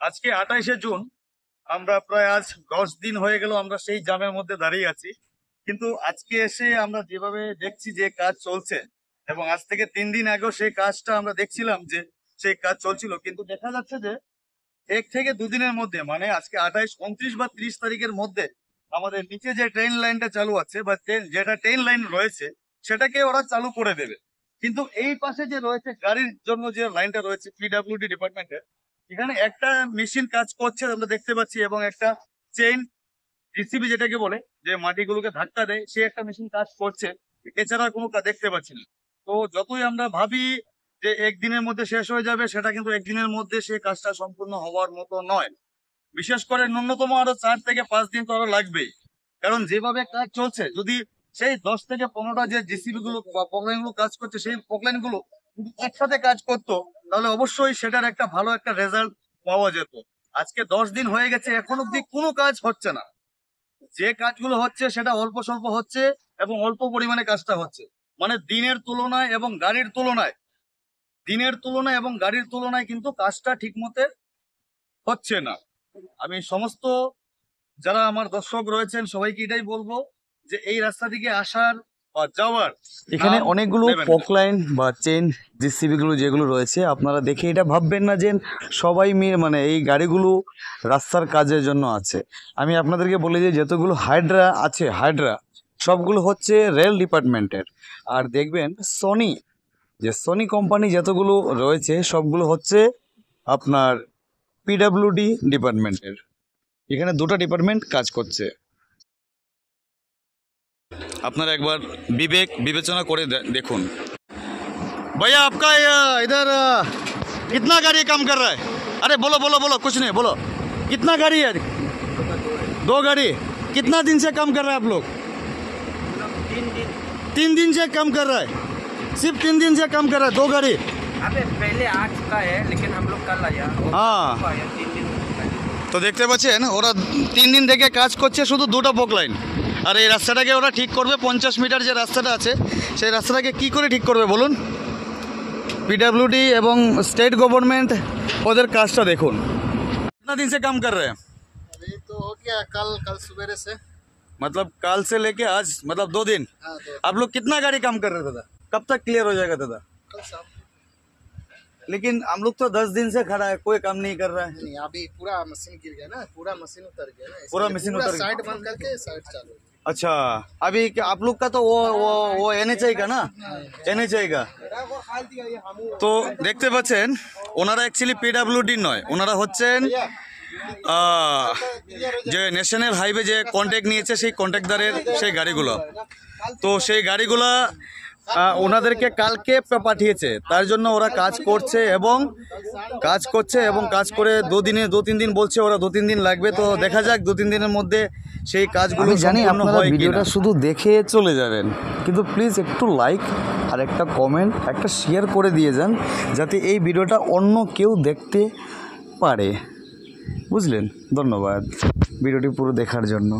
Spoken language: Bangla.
আজকে 28শে জুন। আমরা প্রায় আজ 10 দিন হয়ে গেল আমরা সেই জামের মধ্যে দাঁড়িয়ে আছি। কিন্তু আজকে এসে আমরা যেভাবে দেখছি যে কাজ চলছে, এবং আজ থেকে 3 দিন আগেও সেই কাজটা আমরা দেখছিলাম যে সেই কাজ চলছিল, কিন্তু দেখা যাচ্ছে যে 1 থেকে 2 দিনের মধ্যে, মানে আজকে 28, 29 বা 30 তারিখের মধ্যে আমাদের নিচে যে ট্রেন লাইনটা চালু আছে বা যেটা ট্রেন লাইন রয়েছে সেটাকে ওরা চালু করে দেবে। কিন্তু এই পাশে যে রয়েছে গাড়ির জন্য যে লাইনটা রয়েছে পিডব্লিউডি ডিপার্টমেন্টের, এখানে একটা মেশিন কাজ করছে আমরা দেখতে পাচ্ছি, এবং একটা চেইন জিসিবি যেটাকে বলে, যে মাটিগুলোকে ধাক্কা দেয়, সে একটা মেশিন কাজ করছে। এছাড়া কোনো কাজ দেখতে পাচ্ছি না। তো যতই আমরা ভাবি যে একদিনের মধ্যে শেষ হয়ে যাবে, সেটা কিন্তু একদিনের মধ্যে সেই কাজটা সম্পূর্ণ হওয়ার মতো নয়। বিশেষ করে ন্যূনতম আরো 4 থেকে 5 দিন তো আরো লাগবেই। কারণ যেভাবে কাজ চলছে, যদি সেই 10 থেকে 15টা যে জিসিবি গুলো বা পকলাইন গুলো কাজ করছে, সেই পকলাইন গুলো যদি একসাথে কাজ করতো, তাহলে অবশ্যই সেটার একটা ভালো একটা রেজাল্ট পাওয়া যেত। আজকে 10 দিন হয়ে গেছে, এখন অব্দি কোনো কাজ হচ্ছে না। যে কাজগুলো হচ্ছে সেটা অল্প স্বল্প হচ্ছে, এবং অল্প পরিমাণে কাজটা হচ্ছে। মানে দিনের তুলনায় কিন্তু কাজটা ঠিক মতে হচ্ছে না। আমি সমস্ত যারা আমার দর্শক রয়েছেন সবাইকে এটাই বলবো যে এই রাস্তা দিকে আসার বা যাওয়ার এখানে নাম অনেকগুলো নেবেন না। পকলাইন বা চেন জিসিবি গুলো যেগুলো রয়েছে, আপনারা দেখে এটা ভাববেন না যে সবাই মিলে মানে এই গাড়িগুলো রাস্তার কাজের জন্য আছে। আমি আপনাদেরকে বলি যে যতগুলো হাইড্রা আছে, হাইড্রা সবগুলো হচ্ছে রেল ডিপার্টমেন্টের। আর দেখবেন সোনি কোম্পানি যতগুলো রয়েছে সবগুলো হচ্ছে আপনার পিডব্লিউডি ডিপার্টমেন্টের। এখানে দুটো ডিপার্টমেন্ট কাজ করছে। আপনারা একবার বিবেচনা করে देखुन। भैया आपका इधर कितना गाड़ी काम कर रहा है? अरे बोलो बोलो बोलो, कुछ नहीं बोलो। कितना गाड़ी है? 2 गाड़ी। कितना दिन से काम कर रहा है आप लोग? 3 दिन से काम कर रहा है। सिर्फ 3 दिन से काम कर रहा है, 2 गाड़ी। अबे पहले आ चुका है, लेकिन हम लोग कल आया। हाँ। 3 दिन। তো দেখতে পাচ্ছেন ওরা 3 দিন থেকে কাজ করছে শুধু 2টা বক লাইন। আর এই রাস্তাটাকে ওরা ঠিক করবে, 50 মিটার যে রাস্তাটা আছে সেই রাস্তাটাকে কি করে ঠিক করবে বলুন? পিডব্লিউডি এবং স্টেট গভর্নমেন্ট ওদের কাজটা দেখুন। कितना दिन से काम कर रहे हैं? अभी तो हो गया कल सवेरे से। मतलब कल से लेके आज, मतलब 2 दिन। हाँ, 2 आप लोग कितना गाड़ी काम कर रहे थे दादा? कब तक क्लियर हो जाएगा दादा? कल शाम। लेकिन हम लोग तो 10 दिन से खड़ा है, कोई काम नहीं कर रहा है। नहीं, अभी पूरा मशीन गिर गया ना, पूरा मशीन उतर गया ना, पूरा इसलिए मशीन उतर गया। साइड बंद करके साइड चालू। अच्छा, अभी आप लोग का तो वो एनएचआई का ना, एनएचआई का। তো দেখতে পাচ্ছেন ওনারা অ্যাকচুয়ালি পিডব্লিউডি নয়, ওনারা হচ্ছেন যে ন্যাশনাল হাইওয়ে যে কন্ট্যাক্ট নিয়েছে সেই কন্ট্রাক্টদারের সেই গাড়িগুলো। তো সেই গাড়িগুলো ওনাদেরকে কালকে পাঠিয়েছে, তার জন্য ওরা কাজ করছে এবং কাজ করে 2-3 দিন বলছে ওরা, 2-3 দিন লাগবে। তো দেখা যাক 2-3 দিনের মধ্যে সেই কাজগুলো জানি সম্পূর্ণ আপনারা হয় ভিডিওটা কিনা। শুধু দেখে চলে যাবেন, কিন্তু প্লিজ একটু লাইক আর একটা কমেন্ট, একটা শেয়ার করে দিয়ে যান, যাতে এই ভিডিওটা অন্য কেউ দেখতে পারে। বুঝলেন? ধন্যবাদ ভিডিওটি পুরো দেখার জন্য।